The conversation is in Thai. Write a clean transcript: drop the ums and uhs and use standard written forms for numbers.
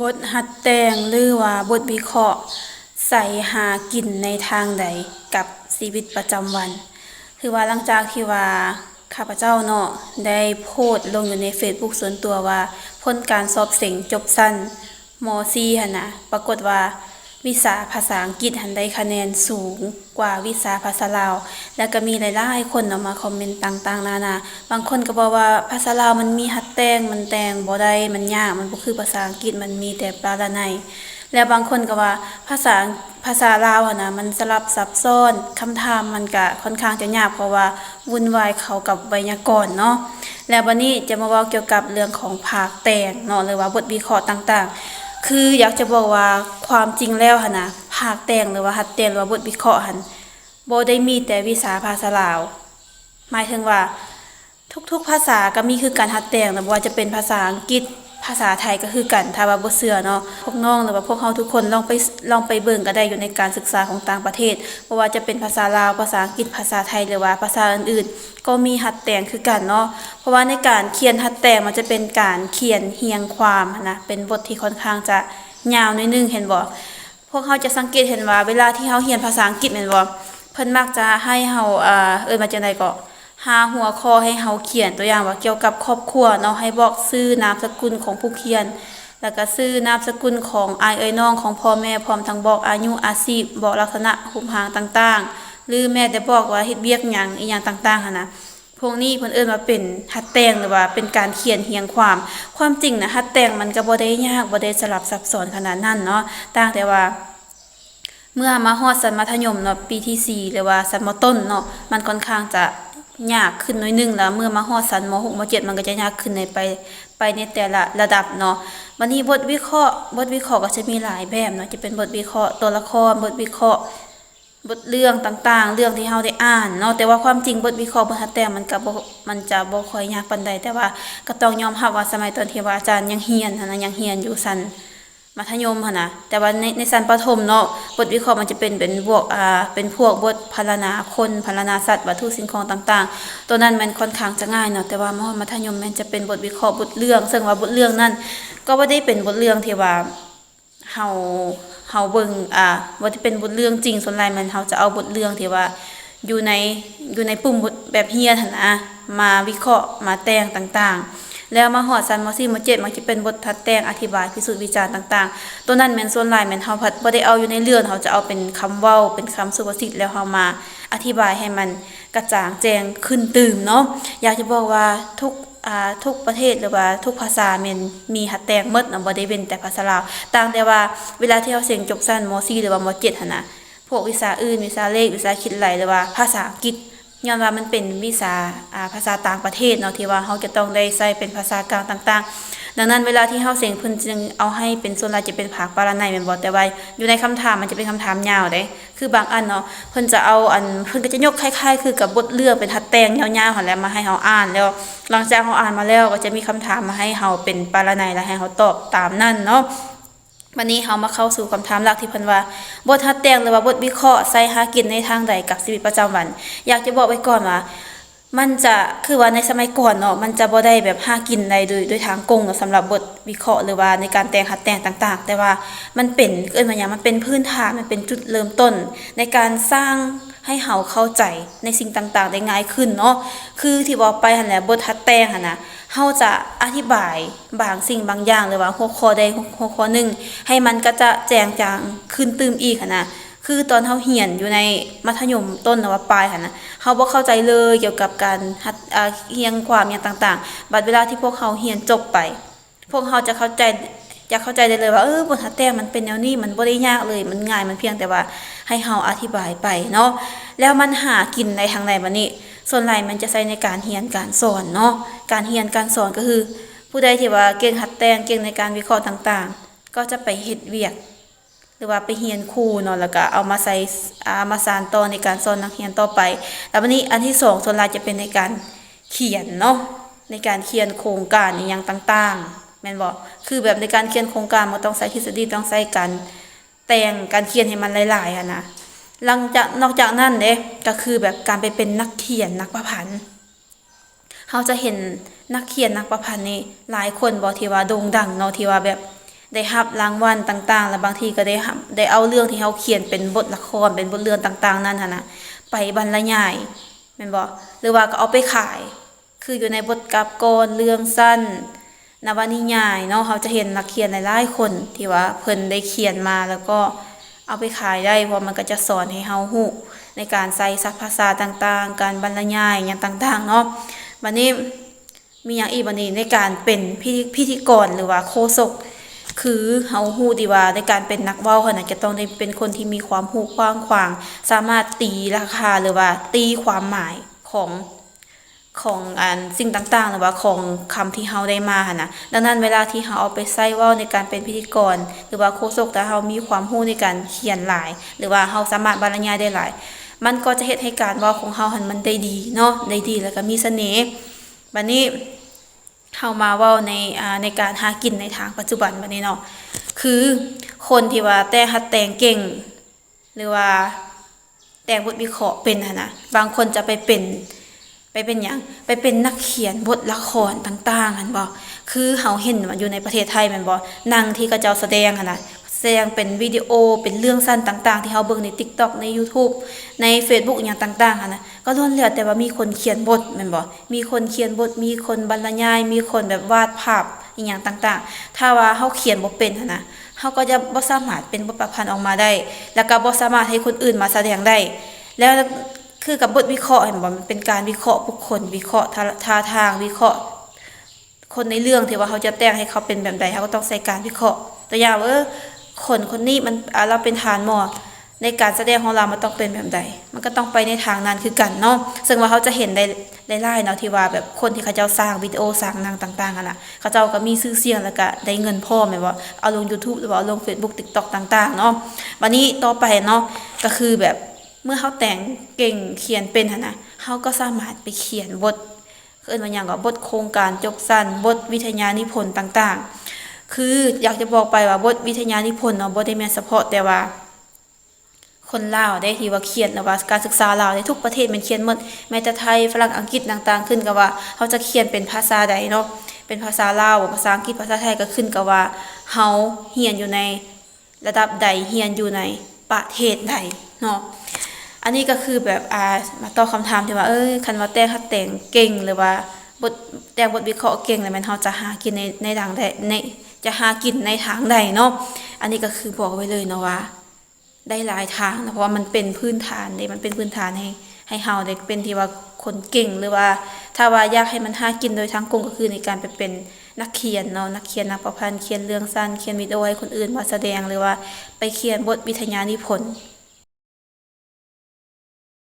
บทหัดแต่งหรือว่าบทวิเคราะห์ใส่หากินในทางใดกับชีวิตประจำวันคือว่าหลังจากที่ว่าข้าพเจ้าเนาะได้โพสต์ลงอยู่ใน Facebook ส่วนตัวว่าผลการสอบเสร็จจบสั้นม .4 หั่นนะปรากฏว่าวิชาภาษาอังกฤษหันได้คะแนนสูงกว่าวิชาภาษาลาวแล้วก็มีหลายๆคนออกมาคอมเมนต์ต่างๆนานาบางคนก็บอกว่าภาษาลาวมันมีหัดแต่งมันแต่งบ่ได้มันยากมันบ่คือภาษาอังกฤษมันมีแต่ปลาละไนแล้วบางคนก็ว่าภาษาลาวนะมันสลับซับซ้อนคำถามมันก็ค่อนข้างจะยากเพราะว่าวุ่นวายเข้ากับไวยากรณ์เนาะแล้ววันนี้จะมาเว้าเกี่ยวกับเรื่องของภาคแต่งเนาะหรือว่าบทวิเคราะห์ต่างๆคืออยากจะบอกว่าความจริงแล้วหั่นนะภาคแต่งหรือว่าหัดแต่งหรือว่าบทวิเคราะห์หั่นบ่ได้มีแต่วิชาภาษาลาวหมายถึงว่าทุกๆภาษาก็มีคือการหัดแต่งนะบ่ว่าจะเป็นภาษาอังกฤษภาษาไทยก็คือกันถ้าว่าบ่เชื่อเนาะพวกน้องหรือว่าพวกเฮาทุกคนลองไปเบิ่งก็ได้อยู่ในการศึกษาของต่างประเทศบ่ว่าจะเป็นภาษาลาวภาษาอังกฤษภาษาไทยหรือว่าภาษาอื่นๆก็มีหัดแต่งคือกันเนาะเพราะว่าในการเขียนหัดแต่งมันจะเป็นการเขียนเรียงความนะเป็นบทที่ค่อนข้างจะยาวหน่อยนึงเห็นบ่พวกเฮาจะสังเกตเห็นว่าเวลาที่เฮาเรียนภาษาอังกฤษแม่นบ่เพิ่นมักจะให้เฮามาจังได๋ก็หาหัวข้อให้เฮาเขียนตัวอย่างว่าเกี่ยวกับครอบครัวเนาะให้บอกชื่อนามสกุลของผู้เขียนแล้วก็ชื่อนามสกุลของอ้ายเอ้ยน้องของพ่อแม่พร้อมทั้งบอกอายุอาชีพบอกลักษณะรูปร่างต่างๆหรือแม้แต่บอกว่าเฮ็ดเวียกหยังอีหยังต่างๆหั่นนะพวกนี้เพิ่นเอิ้นว่าเป็นหัดแต่งหรือว่าเป็นการเขียนเรียงความจริงนะหัดแต่งมันก็บ่ได้ยากบ่ได้สลับซับซ้อนขนาดนั้นเนาะต่างแต่ว่าเมื่อมาฮอดชั้นมัธยมเนาะปีที่4หรือว่าชั้นมต้นเนาะมันค่อนข้างจะยากขึ้นหน่อยนึงแล้วเมื่อมาฮอดชั้นม6ม7มันก็จะยากขึ้นไปในแต่ละระดับเนาะวันนี้บทวิเคราะห์ก็จะมีหลายแบบเนาะจะเป็นบทวิเคราะห์ตัวละครบทวิเคราะห์บทเรื่องต่างๆเรื่องที่เฮาได้อ่านเนาะแต่ว่าความจริงบทวิเคราะห์บรรทัดแต้มมันจะบ่ค่อยยากปานใดแต่ว่าก็ต้องยอมรับว่าสมัยตอนที่ว่าอาจารย์ยังเรียนหั่นนะยังเรียนอยู่ชั้นมัธยมหั่นนะแต่ว่าในชั้นประถมเนาะบทวิเคราะห์มันจะเป็นพวกบทพรรณนาคนพรรณนาสัตว์วัตถุสิ่งของต่างๆตัวนั้นมันค่อนข้างจะง่ายเนาะแต่ว่ามมัธยมมันจะเป็นบทวิเคราะห์บทเรื่องซึ่งว่าบทเรื่องนั้นก็บ่ได้เป็นบทเรื่องที่ว่าเฮาเบิ่งบ่ได้เป็นบทเรื่องจริงส่วนหลายมันเฮาจะเอาบทเรื่องที่ว่าอยู่ในปุ่มบทแบบเรียนหั่นนะมาวิเคราะห์มาแต่งต่างๆแล้วมาฮอดชั้นม4ม7มันจะเป็นบททัดแต่งอธิบายพิสูจน์วิจารณ์ต่างๆตัวนั้นแม่นส่วนหลายแม่นเฮาพัดบ่ได้เอาอยู่ในเรื่องเฮาจะเอาเป็นคำเว้าเป็นคำสุภาษิตแล้วเฮามาอธิบายให้มันกระจ่างแจ้งขึ้นตื่มเนาะอยากจะบอกว่าทุกประเทศหรือว่าทุกภาษาแม่นมีหัดแต่งหมดเนาะบ่ได้เว้นแต่ภาษาลาวต่างแต่ว่าเวลาที่เฮาเรียนจบชั้นม4หรือว่าม7หั่นน่ะพวกวิชาอื่นวิชาเลขวิชาคิดเลขหรือว่าภาษาอังกฤษย้อนว่ามันเป็นวิชาภาษาต่างประเทศเนาะที่ว่าเฮาจะต้องได้ใช้เป็นภาษากลางต่างๆดังนั้นเวลาที่เฮาเรียนเพิ่นจึงเอาให้เป็นส่วนหลายจะเป็นภาคปรนัยแม่นบ่แต่ว่าอยู่ในคำถามมันจะเป็นคำถามยาวเด้คือบางอันเนาะเพิ่นจะเอาเพิ่นก็จะยกคล้ายๆคือกับบทเรื่องเป็นหัดแต่งยาวๆหั่นแหละมาให้เฮาอ่านแล้วหลังจากเฮาอ่านมาแล้วก็จะมีคำถามมาให้เฮาเป็นปรนัยแล้วให้เฮาตอบตามนั้นเนาะวันนี้เฮามาเข้าสู่คำถามหลักที่เพิ่นว่าบทหัดแต่งหรือว่าบทวิเคราะห์ใส่หากินในทางใดกับชีวิตประจำวันอยากจะบอกไว้ก่อนว่ามันจะคือว่าในสมัยก่อนเนาะมันจะบ่ได้แบบหากินได้โดยทางกงเนาะสำหรับบทวิเคราะห์หรือว่าในการแต่งหัดแต่งต่างๆแต่ว่ามันเป็นว่าหยังมันเป็นพื้นฐานมันเป็นจุดเริ่มต้นในการสร้างให้เฮาเข้าใจในสิ่งต่างๆได้ง่ายขึ้นเนาะคือที่บอกไปหั่นแหละบทหัดแต่งหั่นน่ะเฮาจะอธิบายบางสิ่งบางอย่างหรือว่าหัวข้อใดหัวข้อหนึ่งให้มันก็จะแจงจางขึ้นตื่มอีกหั่นน่ะคือตอนเฮาเรียนอยู่ในมัธยมต้นหรือว่าปลายหั่นน่ะเฮาบ่เข้าใจเลยเกี่ยวกับการหัดเรียงความอย่างต่างๆบัดเวลาที่พวกเฮาเรียนจบไปพวกเฮาจะเข้าใจได้เลยว่าบทหัดแต่งมันเป็นแนวนี้มันบ่ได้ยากเลยมันง่ายมันเพียงแต่ว่าให้เฮาอธิบายไปเนาะแล้วมันหากินในทางใดบัดนี้ส่วนใหญ่มันจะใช้ในการเรียนการสอนเนาะการเรียนการสอนก็คือผู้ใดที่ว่าเก่งหัดแต่งเก่งในการวิเคราะห์ต่างๆก็จะไปเฮ็ดเวียกหรือว่าไปเรียนครูเนาะแล้วก็เอามาใส่มาสานต่อในการสอนนักเรียนต่อไปแล้ววันนี้อันที่2ส่วนใหญ่จะเป็นในการเขียนเนาะในการเขียนโครงการอีหยังต่างๆแม่นบ่คือแบบในการเขียนโครงการมันต้องใช้ทฤษฎีต้องใช้การแต่งการเขียนให้มันหลายๆนะนอกจากนั้นเด้ก็คือแบบการไปเป็นนักเขียนนักประพันธ์เฮาจะเห็นนักเขียนนักประพันธ์นี่หลายคนบ่ที่ว่าโด่งดังเนาะที่ว่าแบบ ได้รับรางวัลต่างๆแล้วบางทีก็ได้เอาเรื่องที่เขาเขียนเป็นบทละครเป็นบทเรื่องต่างๆนั้นนะไปบรรยายแม่นบ่หรือว่าก็เอาไปขายคืออยู่ในบทกาพกรเรื่องสั้นนวนิยายเนาะเขาจะเห็นนักเขียนหลายๆคนที่ว่าเพิ่นได้เขียนมาแล้วก็เอาไปขายได้เพราะมันก็จะสอนให้เฮาฮู้ในการใส่ศัพท์ภาษาต่างๆการบรรยายอย่างต่างๆเนาะบัดนี้มีอย่างอีกบัดนี้ในการเป็นพิธีกรหรือว่าโฆษกคือเฮาฮู้ดีว่าในการเป็นนักเว้าน่ะจะต้องได้เป็นคนที่มีความรู้กว้างขวางสามารถตีราคาหรือว่าตีความหมายของอันสิ่งต่างๆหรือว่าของคำที่เฮาได้มาหั่นน่ะดังนั้นเวลาที่เฮาเอาไปใช้เว้าในการเป็นพิธีกรหรือว่าโฆษกถ้าเฮามีความรู้ในการเขียนหลายหรือว่าเฮาสามารถบรรยายได้หลายมันก็จะเฮ็ดให้การเว้าของเฮาหั่นมันได้ดีเนาะได้ดีแล้วก็มีเสน่ห์บัดนี้เฮามาเว้าในการหากินในทางปัจจุบันบัดนี้เนาะคือคนที่ว่าแต่งเก่งหรือว่าแต่งบทวิเคราะห์เป็นหั่นน่ะบางคนจะไปเป็นหยังไปเป็นนักเขียนบทละครต่างๆหั่นบ่คือเฮาเห็นว่าอยู่ในประเทศไทยแม่นบ่หนังที่เขาเจ้าแสดงหั่นน่ะแสดงเป็นวิดีโอเป็นเรื่องสั้นต่างๆที่เฮาเบิ่งใน TikTok ใน YouTube ใน Facebook หยังต่างๆหั่นน่ะก็ล้วนแล้วแต่ว่ามีคนเขียนบทแม่นบ่มีคนเขียนบทมีคนบรรยายมีคนแบบวาดภาพอีหยังต่างๆถ้าว่าเฮาเขียนบ่เป็นหั่นน่ะเฮาก็จะบ่สามารถเป็นบทประพันธ์ออกมาได้แล้วก็บ่สามารถให้คนอื่นมาแสดงได้แล้วคือกับบทวิเคราะห์เห็นบ่มันเป็นการวิเคราะห์บุคคลวิเคราะห์ท่าทางวิเคราะห์คนในเรื่องที่ว่าเขาจะแต่งให้เขาเป็นแบบใดเขาก็ต้องใส่การวิเคราะห์ตัวอย่างว่าคนนี้มันเราเป็นฐานหมอในการแสดงของเรามันต้องเป็นแบบใดมันก็ต้องไปในทางนั้นคือกันเนาะซึ่งว่าเขาจะเห็นได้หลายเนาะที่ว่าแบบคนที่เขาเจ้าสร้างวิดีโอสร้างหนังต่างๆกันน่ะเขาเจ้าก็มีชื่อเสียงแล้วก็ได้เงินพอแม่นบ่เอาลง YouTube หรือว่าเอาลง Facebook TikTok ต่างๆเนาะวันนี้ต่อไปเนาะก็คือแบบเมื่อเขาแต่งเก่งเขียนเป็นหั่นน่ะเขาก็สามารถไปเขียนบทเอิ้นว่าหยังก็บทโครงการจบสั้นบทวิทยานิพนธ์ต่างๆคืออยากจะบอกไปว่าบทวิทยานิพนธ์เนาะบ่ได้แม่นเฉพาะแต่ว่าคนลาวได้ที่ว่าเขียนหรือว่าการศึกษาลาวในทุกประเทศมันเขียนหมดแม้แต่ไทยฝรั่งอังกฤษต่างๆขึ้นกับว่าเขาจะเขียนเป็นภาษาใดเนาะเป็นภาษาลาวภาษาอังกฤษภาษาไทยก็ขึ้นกับว่าเฮาเรียนอยู่ในระดับใดเรียนอยู่ในประเทศใดเนาะอันนี้ก็คือแบบมาตอบคำถามที่ว่าคันว่าแต่งเก่งหรือว่าบทแต่งบทวิเคราะห์เก่งแล้วมันเฮาจะหากินในทางใดจะหากินในทางใดเนาะอันนี้ก็คือบอกไว้เลยเนาะว่าได้หลายทางนะเพราะว่ามันเป็นพื้นฐานมันเป็นพื้นฐานให้เฮาได้เป็นที่ว่าคนเก่งหรือว่าถ้าว่าอยากให้มันหากินโดยทางกงก็คือในการไปเป็นนักเขียนเนาะนักเขียนนักประพันธ์เขียนเรื่องสั้นเขียนวิดีโอให้คนอื่นมาแสดงหรือว่าไปเขียนบทวิทยานิพนธ์